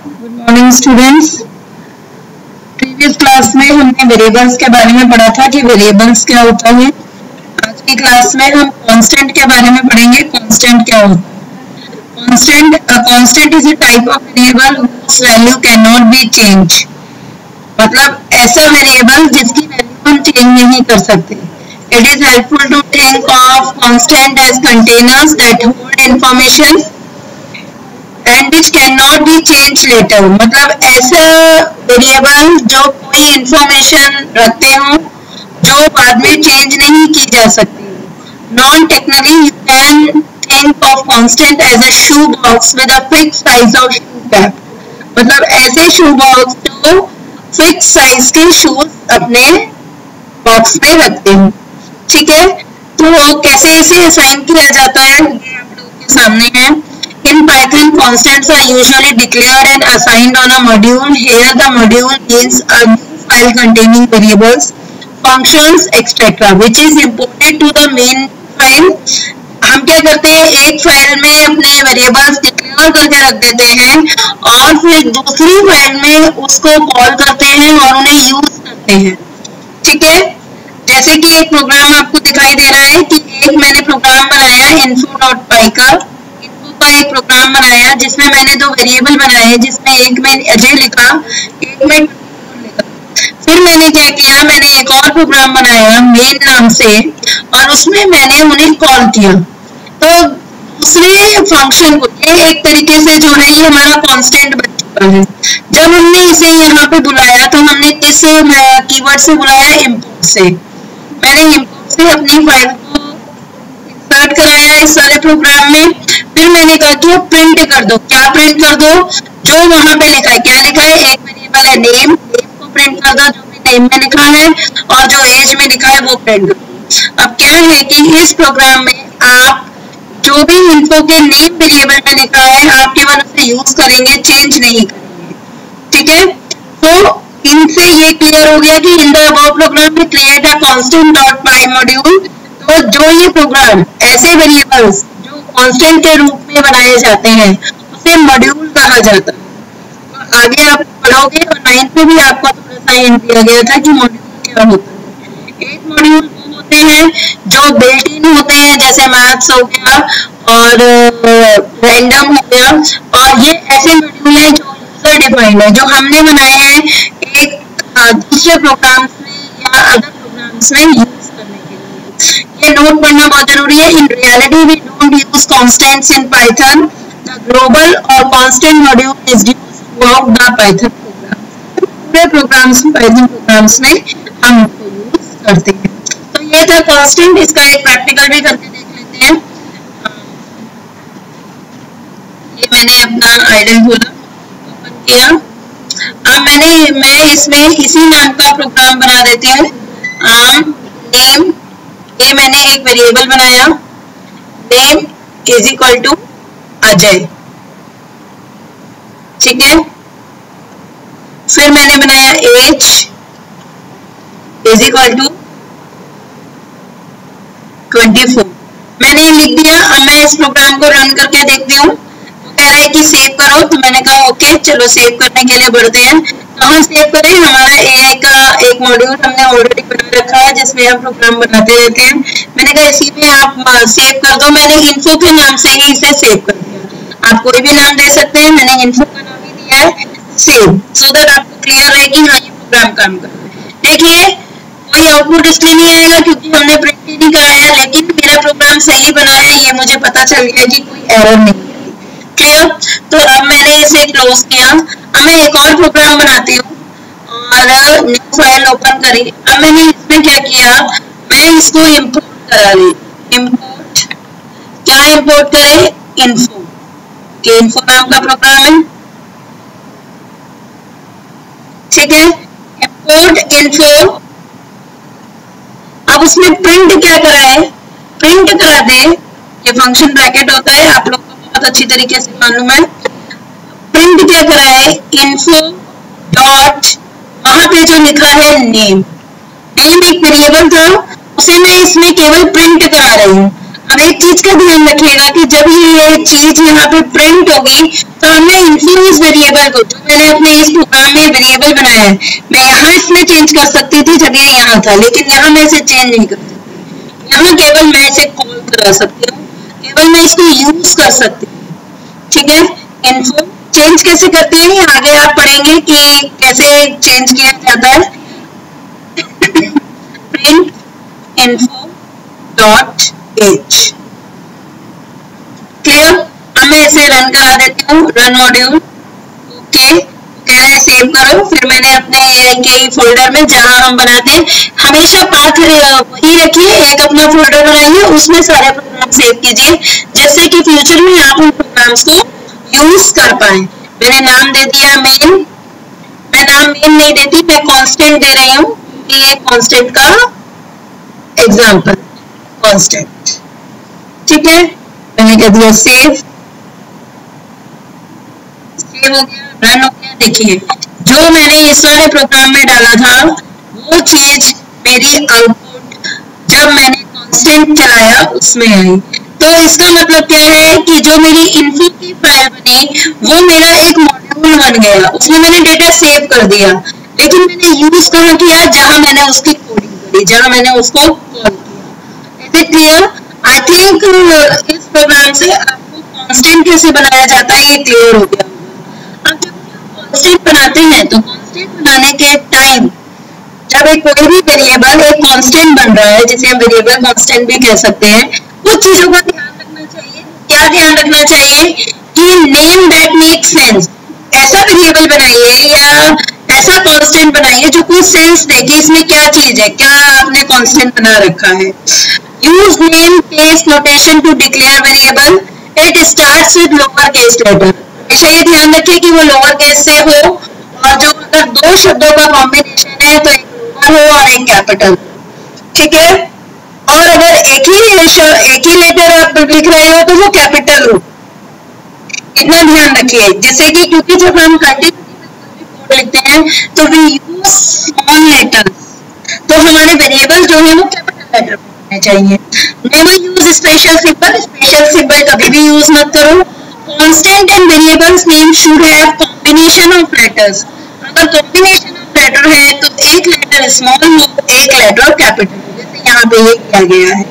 Good morning students. Previous class में हमने variables के बारे में पढ़ा था कि वेरिएबल्स क्या होता है। आज की क्लास में हम कांस्टेंट के बारे में पढ़ेंगे। कांस्टेंट क्या होता है? Constant is a type of variable whose value can not be change. मतलब ऐसा वेरिएबल जिसकी वैल्यू हम चेंज नहीं कर सकते। It is helpful to think of constant as containers that hold information and which can not be change later. मतलब ऐसा variable जो कोई इंफॉर्मेशन रखते हो जो बाद में चेंज नहीं की जा सकती। Non technically you can think of constant as a shoe box with a fix size of shoe cap. मतलब ऐसे शू बॉक्स जो फिक्स साइज के शूज अपने बॉक्स में रखते हो। ठीक है, तो कैसे इसे असाइन किया जाता है ये आप लोगों के सामने है। In Python, constants are usually declared and assigned on a module. Here, the module means a new file containing variables, functions, etc., which is imported to the main file. हम क्या करते हैं, एक फाइल में अपने वेरिएबल्स डिक्लेयर करके रख देते हैं और फिर दूसरी फाइल में उसको कॉल करते हैं और उन्हें यूज करते हैं। ठीक है, जैसे कि एक प्रोग्राम आपको दिखाई दे रहा है कि एक मैंने प्रोग्राम बनाया info.py का एक प्रोग्राम बनाया जिसमें मैंने दो वेरिएबल बनाए, जिसमें एक में अजय लिखा, एक में लिखा। फिर मैंने क्या किया, मैंने एक और प्रोग्राम बनाया मेन नाम से और उसमें मैंने उन्हें कॉल किया। तो दूसरे फंक्शन को ये एक तरीके से जो है ये हमारा कांस्टेंट बन चुका है। जब हमने इसे यहाँ पे बुलाया तो हमने किस कीवर्ड से बुलाया, इंपोर्ट से। मैंने इंपोर्ट से अपनी फाइल को इंसर्ट कराया इस सारे प्रोग्राम में। फिर मैंने कहा कि प्रिंट कर दो। क्या प्रिंट कर दो? जो वहां पे लिखा है। क्या लिखा है? एक वेरिएबल है नेम, नेम को प्रिंट कर दो जो भी नेम में लिखा है, और जो एज में लिखा है वो प्रिंट कर दो। अब क्या है कि इस प्रोग्राम में आप जो भी इन्फो के नेम वेरिएबल में लिखा है आप केवल उसे यूज करेंगे, चेंज नहीं करेंगे। ठीक है, तो इनसे ये क्लियर हो गया कि इन द अबव प्रोग्राम में क्रिएट अ constant.py मॉड्यूल। तो जो ये प्रोग्राम ऐसे वेरिएबल्स कांस्टेंट के रूप में बनाए जाते हैं उसे मॉड्यूल कहा जाता है। तो आगे आप पढ़ोगे और 9th में भी आपको थोड़ा सा हिंट दिया गया था कि मॉड्यूल क्या होता है। एक मॉड्यूल वो होते हैं जो बिल्ट इन होते हैं, जैसे मैथ्स हो गया और रैंडम हो गया, और ये ऐसे मॉड्यूल है जो यूजर डिफाइंड है, जो हमने बनाए हैं एक दूसरे प्रोग्राम्स में या अदर प्रोग्राम्स में यूज करने के लिए। ये नोट करना बहुत जरूरी है। In reality we don't use constants in Python. The global और constant module is used throughout the Python program. पूरे प्रोग्राम्स में, पाइथन प्रोग्राम्स में हम इसको यूज करते हैं। तो ये था कांस्टेंट। इसका एक प्रैक्टिकल भी करके देख लेते हैं। ये मैंने अपना आइडल खोला, ओपन किया। अब मैं इसमें इसी नाम का प्रोग्राम बना देती हूँ। नेम, ये मैंने एक वेरिएबल बनाया, name is equal to Ajay. ठीक है, फिर मैंने बनाया एज इज इक्वल टू 24। मैंने लिख दिया। अब मैं इस प्रोग्राम को रन करके देखती हूँ। वो कह रहा है कि सेव करो, तो मैंने कहा ओके, चलो सेव करने के लिए बढ़ते हैं। कहाँ सेव करें? हमारा एक मॉड्यूल हमने ऑलरेडी बना रखा है जिसमें हम प्रोग्राम बनाते रहते हैं। मैंने कहा इसी में आप सेव कर दो। मैंने इन्फो के नाम से ही इसे सेव कर दिया। आप कोई भी नाम दे सकते हैं, मैंने इन्फो का नाम ही दिया है सेव, सो दैट आपको क्लियर रहे कि हाँ ये प्रोग्राम काम कर रहा है। देखिए कोई आउटपुट इसलिए नहीं आएगा क्योंकि हमने प्रिंट ही नहीं कराया, लेकिन मेरा प्रोग्राम सही बना है, ये मुझे पता चल गया कि कोई एरर नहीं है। क्लियर? तो अब मैंने इसे क्लोज किया। अब मैं एक और प्रोग्राम बनाती हूँ और न्यू फाइल ओपन करी। अब मैंने इसमें क्या किया, मैं इसको इंपोर्ट करा ली। इंपोर्ट क्या इंपोर्ट करे? इन्फो के इन्फो नाम का प्रोग्राम है। ठीक है, इंपोर्ट इन्फो। अब उसमें प्रिंट क्या कराए? प्रिंट करा दे। ये फंक्शन ब्रैकेट होता है, आप लोग को बहुत अच्छी तरीके से मालूम है। प्रिंट क्या कराए? इन्फो डॉट, वहां पे जो लिखा है नेम, नेम एक वेरिएबल था, उसे मैं इसमें केवल प्रिंट करा रही हूँ। अब एक चीज का ध्यान रखिएगा कि जब ये चीज यहाँ पे प्रिंट होगी तो हमने इन्फ्लुएंस वेरिएबल को, जो मैंने अपने इस प्रोग्राम में वेरिएबल बनाया है, मैं यहाँ इसमें चेंज कर सकती थी, जगह यहाँ था, लेकिन यहाँ मैं इसे चेंज नहीं कर सकती। यहाँ केवल मैं इसे कॉल करा सकती हूँ, केवल मैं इसको यूज कर सकती हूँ। ठीक है, इन्फो चेंज कैसे करते हैं आगे आप पढ़ेंगे कि कैसे चेंज किया जाता है। Print info dot H, clear. अब मैं इसे रन करा देती हूँ, रन मॉड्यूल। ओके, कह रहा है सेव करो। फिर मैंने अपने के फोल्डर में जहां हम बनाते हैं, हमेशा पाथ वही रखिए, एक अपना फोल्डर बनाइए, उसमें सारे प्रोग्राम सेव कीजिए, जिससे कि फ्यूचर में आप उन प्रोग्राम्स को यूज कर पाए। मैंने नाम दे दिया मेन। मैं नाम मेन नहीं देती, मैं कांस्टेंट दे रही हूँ कि ये कांस्टेंट का एग्जांपल कांस्टेंट। ठीक है, मैंने कह दिया सेव, सेव हो गया, रन हो गया। देखिए जो मैंने इस वाले प्रोग्राम में डाला था वो चीज मेरी आउटपुट जब मैंने कांस्टेंट चलाया उसमें आई। तो इसका मतलब क्या है कि जो मेरी इन्फो की फाइल बनी वो मेरा एक मॉड्यूल बन गया, उसमें मैंने डेटा सेव कर दिया, लेकिन मैंने यूज कहाँ किया, जहां मैंने उसकी कोडिंग करी, जहां मैंने उसको कॉल किया। Is it clear? I think इस प्रोग्राम से आपको कांस्टेंट कैसे बनाया जाता है ये क्लियर हो गया। अब जब कांस्टेंट बनाते हैं तो कांस्टेंट बनाने के टाइम जब एक कोई भी वेरिएबल एक कांस्टेंट बन रहा है, जिसे हम वेरिएबल कांस्टेंट भी कह सकते हैं, कुछ चीजों का ध्यान रखना चाहिए। क्या ध्यान रखना चाहिए कि नेम दैट मेक सेंस। ऐसा वेरिएबल बनाइए या ऐसा कांस्टेंट बनाइए जो कोई सेंस दे कि इसमें क्या चीज है, क्या आपने कांस्टेंट बना रखा है। Use name case notation to declare variable. It starts with lower case letter. हमेशा ये ध्यान रखिए कि वो लोअर केस से हो, और जो अगर दो शब्दों का कॉम्बिनेशन है तो एक लोअर हो और एक कैपिटल। ठीक है, और अगर एक ही लेटर आप लिख रहे हो तो वो कैपिटल हो, इतना ध्यान रखिए। जैसे कि क्योंकि जब हम कोड लिखते हैं तो वी यूज स्मॉल लेटर्स, तो हमारे वेरिएबल जो है वो कैपिटल लेटर होने चाहिए। Never use special symbol. Special symbol कभी भी यूज मत करो। Constant and variables name should have combination of letters. अगर कॉम्बिनेशन ऑफ लेटर है तो एक लेटर स्मॉल हो, एक लेटर कैपिटल। जैसे यहाँ पे ये किया गया है,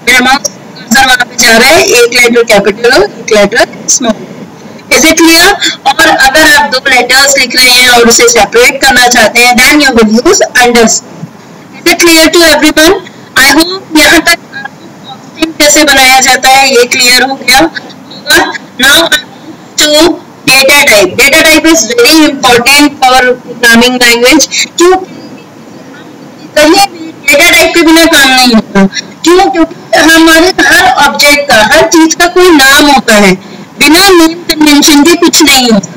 मेरा माउस कर्सर वहां पे जा रहा है, एक लेटर कैपिटल हो, एक letter small. Is it clear? और अगर आप दो लेटर्स लिख रहे हैं और उसे सेपरेट करना चाहते हैं, then you will use underscore. Is it clear to everyone? I hope यहाँ तक आपको कांस्टेंट कैसे बनाया जाता है ये क्लियर हो गया होगा। Now I move to data type. Data type is very important for programming language. क्यों? कहीं भी डेटा टाइप के बिना काम नहीं होता। क्यों? क्योंकि हमारे हर ऑब्जेक्ट का, हर चीज का कोई नाम होता है, बिना नेम कन्वेंशन के कुछ नहीं होता।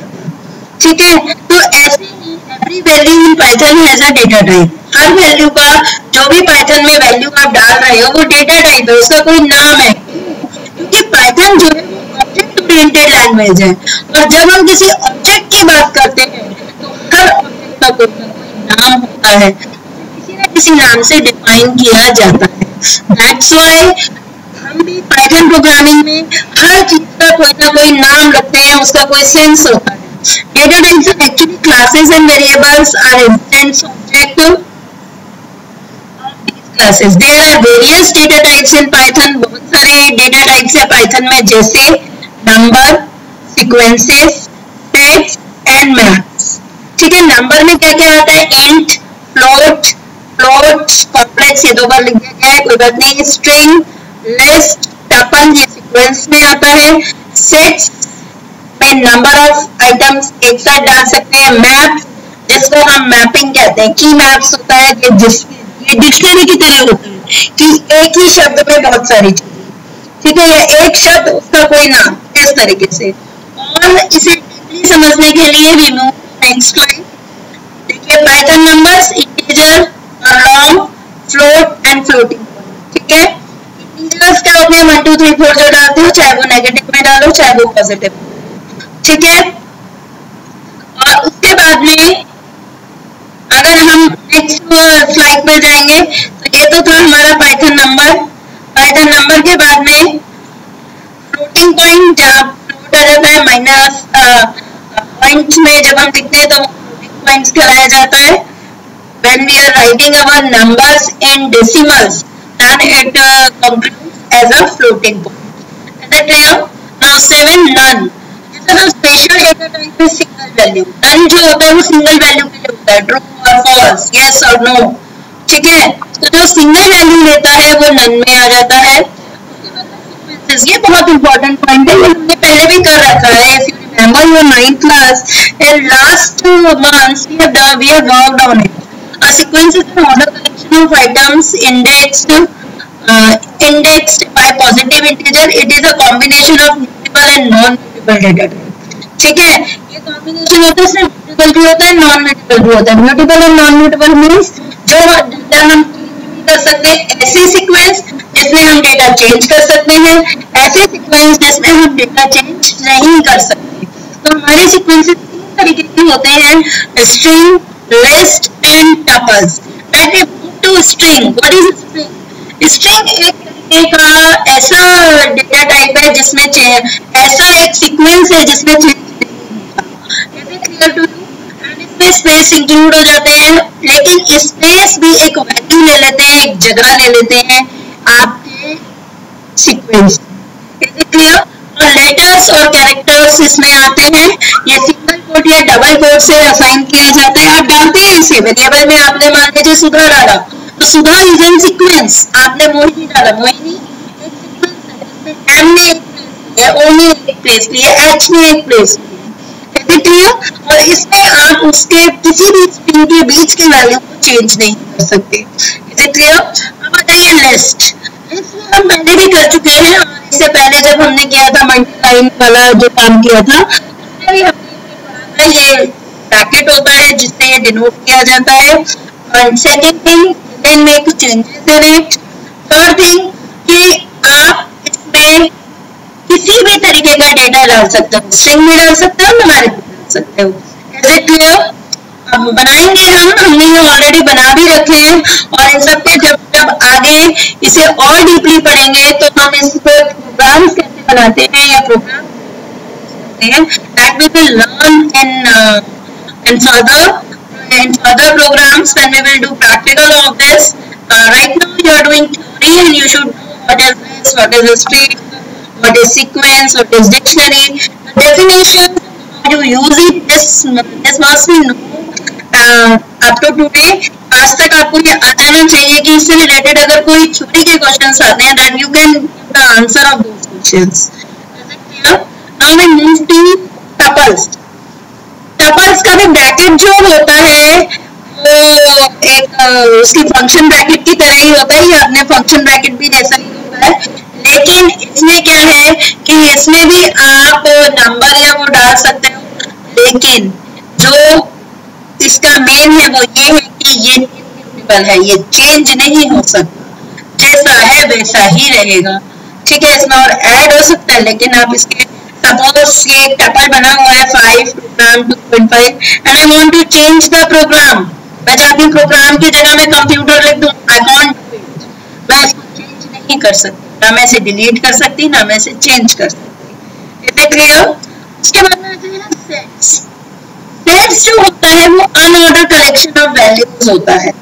ठीक है, तो ऐसे ही every value in Python has a data type. हर वैल्यू का, जो भी पाइथन में वैल्यू आप डाल रहे हो वो डेटा टाइप है, उसका कोई नाम है। क्योंकि पाइथन जो है वो ऑब्जेक्ट ओरिएंटेड लैंग्वेज है, और जब हम किसी ऑब्जेक्ट की बात करते हैं तो हर ऑब्जेक्ट का कोई ना कोई नाम होता है, किसी न किसी नाम से डिफाइन किया जाता है। दैट्स व्हाई हम भी पाइथन प्रोग्रामिंग में हर चीज का कोई ना कोई नाम रखते हैं, उसका कोई सेंस होता है। Data types are actually classes and variables are instance object of these classes. There are various data types in Python. बहुत सारे डेटा टाइप्स है पाइथन में, जैसे number, sequences, text and maps. ठीक है, नंबर में क्या क्या आता है? इंट, फ्लोट, कॉम्प्लेक्स, ये दो बार लिख दिया गया है, कोई बात नहीं। स्ट्रिंग, लिस्ट, टपल, ये सीक्वेंस में आता है। सेट्स में नंबर ऑफ आइटम्स एक साथ डाल सकते हैं। मैप, जिसको हम मैपिंग कहते हैं, की मैप्स होता है, ये डिक्शनरी की तरह होता है कि एक ही शब्द में बहुत सारी चीजें। ठीक है, या एक शब्द उसका कोई नाम, इस तरीके से। और इसे डीपली समझने के लिए वी मूव नेक्स्ट स्लाइड। देखिए, Python numbers, integer, long, float and floating. ठीक है, इंटीजर्स क्या होते हैं? 1 2 3 4 जो डालते हो, चाहे वो नेगेटिव में डालो चाहे वो पॉजिटिव। ठीक है, और उसके बाद में अगर हम नेक्स्ट स्लाइड पे जाएंगे तो ये तो था हमारा Python number. As a number के बाद में फ्लोटिंग पॉइंट जहाँ फ्लोट आ जाता है माइनस पॉइंट्स में जब हम लिखते हैं तो फ्लोटिंग पॉइंट्स कहलाया जाता है. When we are writing our numbers in decimals, then it concludes as a floating point. Is that clear? Now 7 none. This is a special data type with single value. None जो होता है वो single value के लिए होता है. True or false, yes or no. ठीक है? तो जो single value लेता है वो none में आ जाता है. ये बहुत इंपॉर्टेंट पॉइंट है, हमने पहले भी कर रखा है. If you remember your 9th class, in last 2 months we have worked on it. A sequence is an order collection of items indexed by positive integer. It is a combination of mutable and non-mutable data type. ठीक है, ये combination होता है, इसमें mutable भी होता है, non-mutable भी होता है. Mutable and non-mutable means जो डेटा हम कर सकते हैं, ऐसे सीक्वेंस जिसमें हम डेटा चेंज कर सकते हैं, ऐसे सीक्वेंस जिसमें हम डेटा चेंज नहीं कर सकते. तो हमारे सीक्वेंसेस 3 तरीके के होते हैं: string, list and tuples. That is two string. What is string? String एक तरीके का ऐसा डेटा टाइप है जिसमें ऐसा एक सीक्वेंस है जिसमें चेंज नहीं होता. Is it clear to you? इसमें स्पेस इंक्लूड हो जाते हैं, लेकिन स्पेस भी एक वैल्यू ले लेते हैं, एक जगह ले लेते हैं आपके सीक्वेंस. Is it clear? और लेटर्स और कैरेक्टर्स इसमें आते हैं. ये सिंगल कोट या डबल कोट से असाइन किया जाता है. आप डालते हैं इसे वेरिएबल में. आपने मान लीजिए सुधा डाला तो सुधा इज इन सीक्वेंस. आपने मोहिनी डाला, मोहिनी एक सीक्वेंस है जिसमें एम ने एक प्लेस लिया, ओ ने एक प्लेस लिया, एच ने एक प्लेस लिया. और इसमें आप उसके किसी भी स्ट्रिंग के बीच के वैल्यू को चेंज नहीं कर सकते. Is it clear? अब बताइए लिस्ट. लिस्ट हम पहले भी कर चुके हैं. इससे पहले जब हमने किया था मल्टीलाइन वाला जो काम किया था उसमें भी हमने ये ब्रैकेट होता है जिससे ये डिनोट किया जाता है. और second thing, then make changes in it. Third thing कि आप इसमें किसी भी तरीके का डेटा डाल सकते हो. स्ट्रिंग भी डाल सकते हो, न्यूमेरिक भी डाल सकते हो. Is it clear? अब बनाएंगे हमने ये ऑलरेडी बना भी रखे हैं. और इन सब के जब आगे इसे और डीपली पढ़ेंगे तो हम इस पर प्रोग्राम्स कैसे बनाते हैं या programme that we will learn in further programs when we will do practical of this. Right now you are doing theory and you should know what is this, what is a string, what is sequence, what is dictionary. The definition, how you use it, this must be known up to today. आज तक आपको ये आ जाना चाहिए कि इससे related अगर कोई थ्योरी के क्वेश्चंस आते हैं that you can give the answer of those questions. Is it clear? Now we move to tuples. Tuples का भी ब्रैकेट जो होता है वो एक उसकी फंक्शन ब्रैकेट की तरह ही होता है. ये आपने फंक्शन ब्रैकेट भी जैसा ही होता है, लेकिन इसमें क्या है कि इसमें भी आप नंबर या वो डाल सकते हो. लेकिन जो इसका मेन है वो ये है कि ये इम्यूटेबल है, ये चेंज नहीं हो सकता, जैसा है वैसा ही रहेगा. ठीक है, इसमें और ऐड हो सकता है, लेकिन आप इसके सपोज ये टपल बना हुआ है 5 program 2.5 and I want to change the program. मैं चाहती हूँ प्रोग्राम की जगह में कंप्यूटर लिख दूं. I can't do it. मैं इसको चेंज नहीं कर सकती, ना मैं इसे डिलीट कर सकती, ना मैं इसे चेंज कर सकती. Is it clear? उसके बाद में आते हैं ना सेट्स. सेट्स जो होता है वो अनऑर्डर कलेक्शन ऑफ वैल्यूज होता है.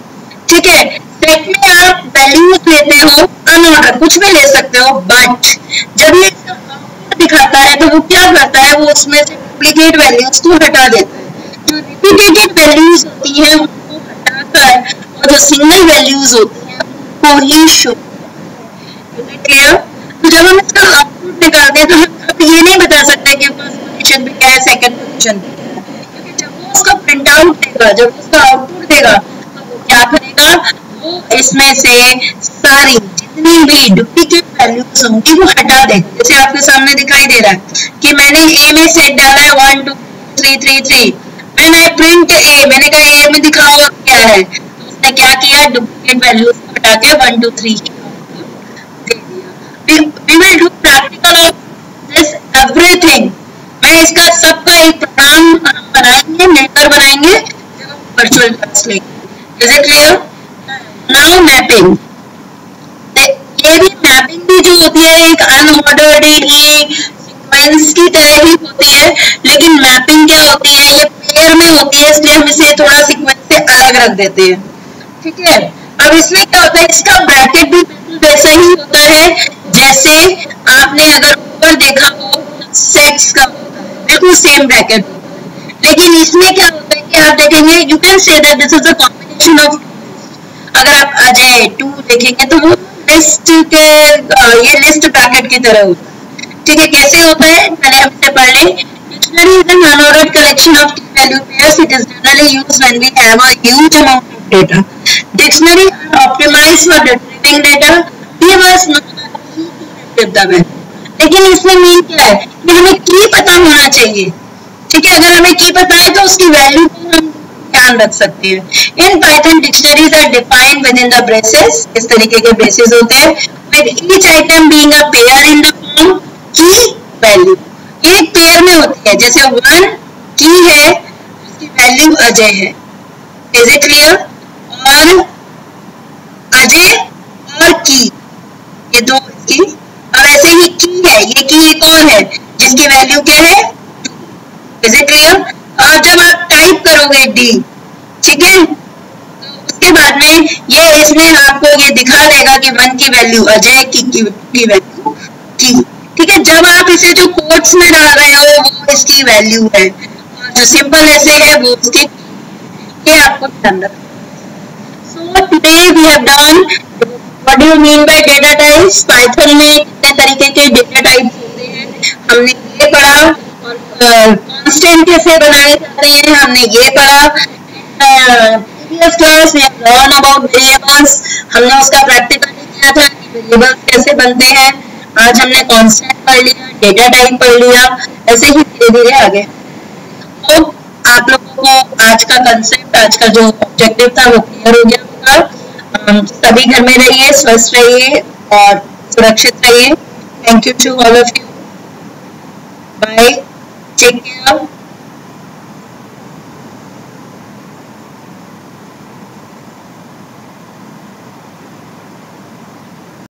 ठीक है, सेट में आप वैल्यूज लेते हो अनऑर्डर, कुछ भी ले सकते हो, बट जब ये इसका आउटपुट दिखाता है तो वो क्या करता है, वो उसमें से डुप्लीकेट वैल्यूज को हटा देता है. जो रिपीटेड वैल्यूज होती हैं उनको हटाकर और जो सिंगल वैल्यूज होती हैं उनको ही शो. क्लियर? तो जब हम इसका आउटपुट निकालते हैं तो हम ये नहीं बता सकते कि फर्स्ट पोजीशन पे क्या है, सेकंड पोजीशन पे क्या है, क्योंकि जब वो उसका प्रिंट आउट देगा, जब उसका आउटपुट देगा तो वो क्या करेगा, वो इसमें से सारी जितनी भी डुप्लीकेट वैल्यूज होंगी वो हटा देगा. जैसे आपके सामने दिखाई दे रहा है कि मैंने ए में सेट डाला है 1 2 3 3 3. व्हेन आई प्रिंट ए, मैंने कहा ए में दिखाओ क्या है, तो उसने क्या किया, डुप्लीकेट वैल्यूज को हटा के 1 2 3 दे दिया. We will do practical of this everything. मैं इसका सबका एक प्रोग्राम बनाएंगे, मिलकर बनाएंगे जब हम वर्चुअल क्लास लेंगे. Is it clear? Now mapping. ये भी मैपिंग भी जो होती है एक अनऑर्डर्ड ही सीक्वेंस की तरह ही होती है, लेकिन मैपिंग क्या होती है, ये पेयर में होती है, इसलिए हम इसे थोड़ा सीक्वेंस से अलग रख देते हैं। ठीक है, अब इसमें क्या होता है, इसका ब्रैकेट भी वैसा ही होता है जैसे आपने अगर ऊपर देखा हो सेक्स का बिल्कुल सेम ब्रैकेट, लेकिन इसमें क्या होता है कि आप देखेंगे you can say that this is a combination of, अगर आप अजय 2 देखेंगे तो वो लिस्ट के ये लिस्ट ब्रैकेट की तरह होता है। ठीक है, कैसे होता है पहले हम इसे पढ़ लें। Dictionary is an unordered collection of key value pairs, it is generally used when we have a huge amount of data. Dictionary are optimized for retrieving data, give us know the value. लेकिन इसमें mean क्या है कि हमें की पता होना चाहिए। ठीक है, अगर हमें की पता है तो उसकी वैल्यू को हम ध्यान रख सकते हैं। In Python dictionaries are defined with in the braces, इस तरीके के ब्रेसेस होते हैं, with each item being a pair in the form key value. एक पेयर में होती है, जैसे 1 की है उसकी वैल्यू अजय है, इज इट क्लियर? और अजय और की, ये दो इसकी, अब ऐसे ही की है, ये की एक और है जिसकी वैल्यू क्या है, इज इट क्लियर? और जब आप टाइप करोगे डी, ठीक है, तो उसके बाद में ये इसमें आपको ये दिखा देगा कि 1 की वैल्यू अजय, की वैल्यू की। ठीक है, जब आप इसे जो कोट्स में डाल रहे हो वो इसकी वैल्यू है, और जो सिंपल ऐसे है वो उसके, ये आपको ध्यान रखना। So today we have done what do you mean by data types? Python में कितने तरीके के data types होते हैं हमने ये पढ़ा, और constant कैसे बनाए जाते हैं हमने ये पढ़ा। Previous class we have learned about variables, हमने उसका practical किया था कि variables कैसे बनते हैं। आज हमने constant पढ़ लिया, data type पढ़ लिया, ऐसे ही धीरे धीरे आगे। तो आप लोगों को आज का कंसेप्ट, आज का जो ऑब्जेक्टिव था वो क्लियर हो गया होगा। सभी घर में रहिए, स्वस्थ रहिए और सुरक्षित रहिए। Thank you to all of you, bye, take care.